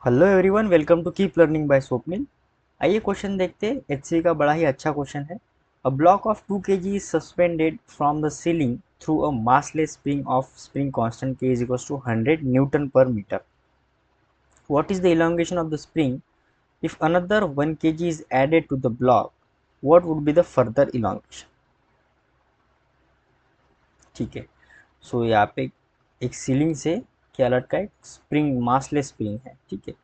Hello everyone, welcome to keep learning by Swapnil. आइए question देखते हैं। एचसी का बड़ा ही अच्छा क्वेश्चन है। A block of 2 kg is suspended from the ceiling through a massless spring of spring constant k is equals to 100 newton per metre. What is the elongation of the spring if another 1 kg is added to the block? What would be the further elongation? ठीक है। सो यहाँ पे एक ceiling से क्या लटका है? Spring, massless spring है। ठीक है।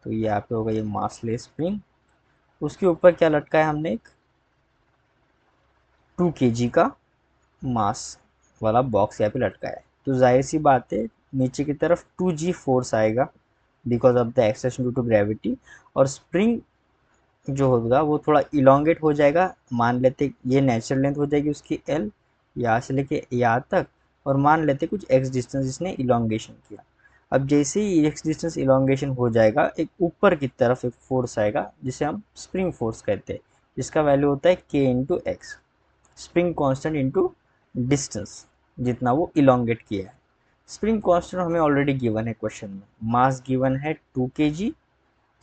तो ये यहाँ पे होगा ये मासलेस स्प्रिंग। उसके ऊपर क्या लटका है? हमने एक 2 kg का मास वाला बॉक्स यहाँ पे लटका है। तो जाहिर सी बात है, नीचे की तरफ 2g फोर्स आएगा because of the acceleration due to gravity. और स्प्रिंग जो होगा वो थोड़ा इलोंगेट हो जाएगा। मान लेते ये नेचुरल लेंथ हो जाएगी उसकी l, यहाँ से लेके यहाँ तक। और मान लेते कुछ x डिस्टेंस इसने इलोंगेशन किया। अब जैसे ही x डिस्टेंस इलोंगेशन हो जाएगा, एक ऊपर की तरफ एक फोर्स आएगा जिसे हम स्प्रिंग फोर्स कहते हैं, जिसका वैल्यू होता है k into x. Spring constant into distance जितना वो इलोंगेट किया है। स्प्रिंग कांस्टेंट हमें ऑलरेडी गिवन है क्वेश्चन में। मास गिवन है 2 kg।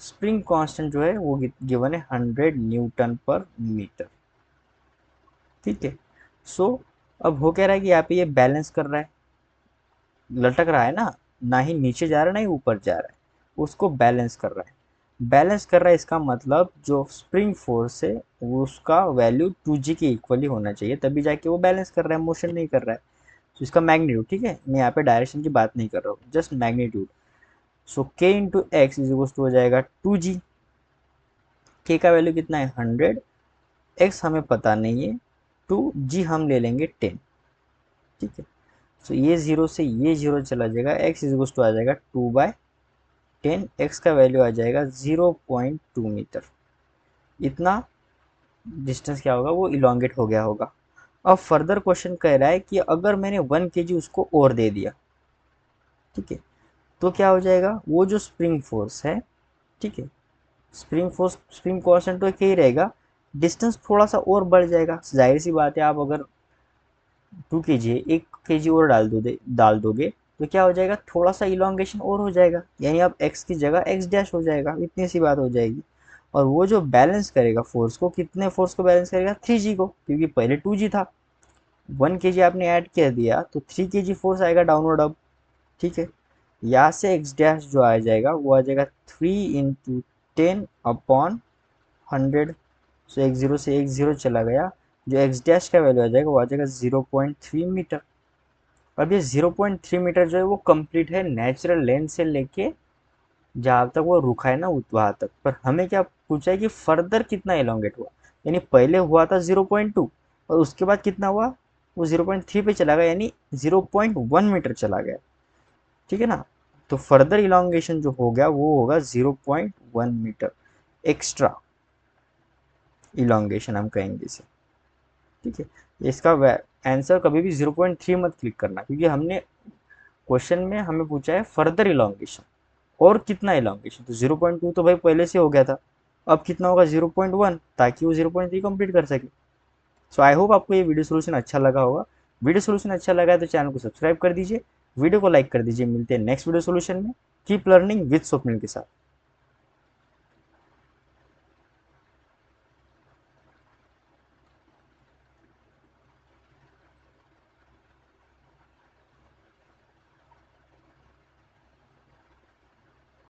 स्प्रिंग कांस्टेंट जो है वो गिवन है 100 न्यूटन पर मीटर। ठीक है। सो अब हो क्या रहा है कि यहाँ पे ये बैलेंस कर रहा है, लटक रहा है ना ही नीचे जा रहा है ना ही ऊपर जा रहा है, उसको बैलेंस कर रहा है। बैलेंस कर रहा है इसका मतलब जो स्प्रिंग फोर्स है वो उसका वैल्यू 2g के इक्वली होना चाहिए, तभी जाके वो बैलेंस कर रहा है, मोशन नहीं कर रहा है। तो इसका मैग्नीट्यूड, ठीक है, मैं यहाँ पे डायरेक्शन की बात नहीं कर रहा हूँ, just magnitude. So k into x is equal to हो जाएगा 2g। k का वैल्यू कितना है? 100। x हमें पता नहीं है, 2g हम ले लेंगे 10। ठीक है। सो ये जीरो से ये जीरो चला जाएगा, x इज इक्वल टू आ जाएगा 2/10। x का वैल्यू आ जाएगा 0.2 मीटर। इतना डिस्टेंस क्या होगा? वो इलोंगेट हो गया होगा। अब फर्दर क्वेश्चन कह रहा है कि अगर मैंने 1 kg उसको और दे दिया, ठीक है, तो क्या हो जाएगा? वो जो स्प्रिंग फोर्स है, ठीक है, स्प्रिंग फोर्स, स्प्रिंग कांस्टेंट तो एक ही रहेगा, डिस्टेंस थोड़ा सा और बढ़ जाएगा। जाहिर सी बात है, आप अगर 2 kg है, 1 kg और डाल दोगे तो क्या हो जाएगा? थोड़ा सा इलोंगेशन और हो जाएगा, यानी अब x की जगह x डैश हो जाएगा, इतनी सी बात हो जाएगी। और वो जो बैलेंस करेगा फोर्स को, कितने फोर्स को बैलेंस करेगा? 3g को, क्योंकि पहले 2g था। 1 kg आपने ऐड कर दिया तो 3 kg फोर्स आएगा डाउनवर्ड अब। ठीक है। यहाँ से एक्स डैश जो आ जाएगा वो आ जाएगा 3 इंटू 10 अपॉन 100। सो एक जीरो से एक जीरो चला गया, जो एक्स डैश का वैल्यू आ जाएगा वो आ जाएगा 0.3 मीटर। अब ये 0.3 मीटर जो है वो कंप्लीट है नेचुरल लेंथ से लेके जहाँ तक वो रुका है ना वहाँ तक। पर हमें क्या पूछा है कि फर्दर कितना एलोंगेट हुआ? यानी पहले हुआ था 0.2 और उसके बाद कितना हुआ? वो 0.3 पे चला गया, यानी 0.1 मीटर चला गया। ठीक है ना। तो फर्दर इलोंगेशन जो हो गया वो होगा 0.1 मीटर एक्स्ट्रा इलोंगेशन हम कहेंगे इसे। ठीक है। इसका आंसर कभी भी 0.3 मत क्लिक करना, क्योंकि हमने क्वेश्चन में हमें पूछा है फर्दर इलोंगेशन और कितना इलोंगेशन। तो 0.2 तो भाई पहले से हो गया था, अब कितना होगा? 0.1, ताकि वो 0.3 कंप्लीट कर सके। सो आई होप आपको ये वीडियो सोल्यूशन अच्छा लगा होगा। वीडियो सोल्यूशन अच्छा लगा है तो चैनल को सब्सक्राइब कर दीजिए, वीडियो को लाइक कर दीजिए। मिलते हैं नेक्स्ट वीडियो सोल्यूशन में। कीप लर्निंग विद स्वप्निल के साथ।